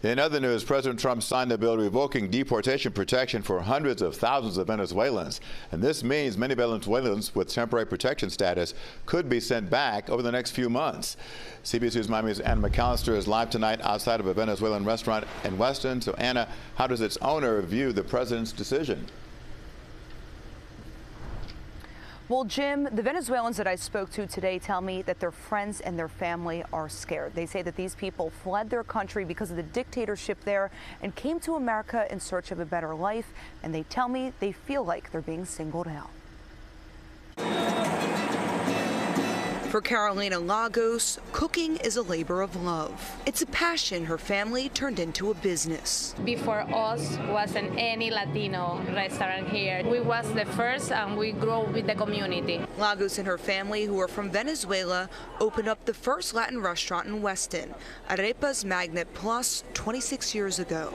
In other news, President Trump signed a bill revoking deportation protection for hundreds of thousands of Venezuelans. And this means many Venezuelans with temporary protection status could be sent back over the next few months. CBS News Miami's Anna McAllister is live tonight outside of a Venezuelan restaurant in Weston. So, Anna, how does its owner view the president's decision? Well, Jim, the Venezuelans that I spoke to today tell me that their friends and their family are scared. They say that these people fled their country because of the dictatorship there and came to America in search of a better life. And they tell me they feel like they're being singled out. For Carolina Lagos, cooking is a labor of love. It's a passion her family turned into a business. Before us wasn't any Latino restaurant here. We was the first and we grew with the community. Lagos and her family, who are from Venezuela, opened up the first Latin restaurant in Weston, Arepas Magnet Plus, 26 years ago.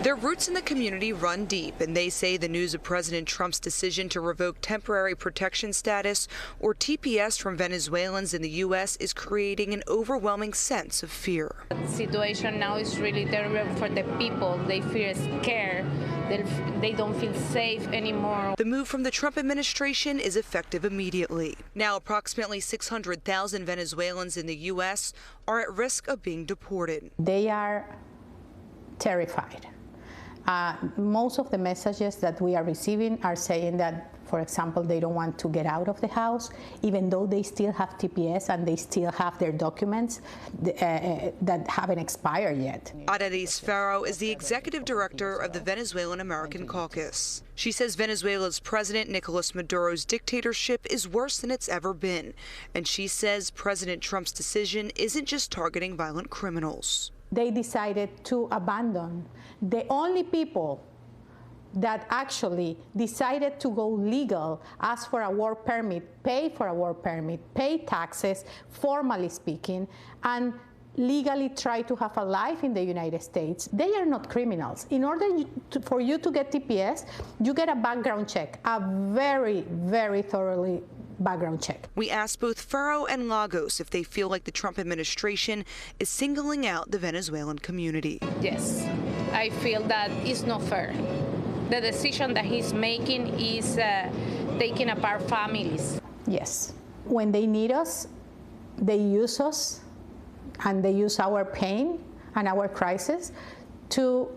Their roots in the community run deep, and they say the news of President Trump's decision to revoke temporary protection status, or TPS, from Venezuelans in the U.S. is creating an overwhelming sense of fear. The situation now is really terrible for the people. They feel scared. They don't feel safe anymore. The move from the Trump administration is effective immediately. Now, approximately 600,000 Venezuelans in the U.S. are at risk of being deported. They are terrified. Most of the messages that we are receiving are saying that, for example, they don't want to get out of the house, even though they still have TPS and they still have their documents that haven't expired yet. Adadis Farrow is the executive director of the Venezuelan American Caucus. She says Venezuela's President Nicolas Maduro's dictatorship is worse than it's ever been. And she says President Trump's decision isn't just targeting violent criminals. They decided to abandon the only people that actually decided to go legal, ask for a work permit, pay for a work permit, pay taxes, formally speaking, and legally try to have a life in the United States. They are not criminals. In order for you to get TPS, you get a background check, a very, very thoroughly background check. We asked both Farrow and Lagos if they feel like the Trump administration is singling out the Venezuelan community. Yes, I feel that it's not fair. The decision that he's making is taking apart families. Yes. When they need us, they use us, and they use our pain and our crisis to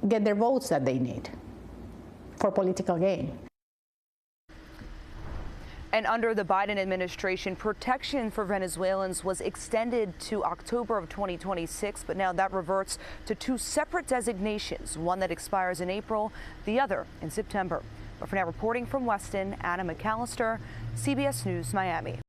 get their votes that they need for political gain. And under the Biden administration, protection for Venezuelans was extended to October of 2026, but now that reverts to two separate designations, one that expires in April, the other in September. But for now, reporting from Weston, Anna McAllister, CBS News, Miami.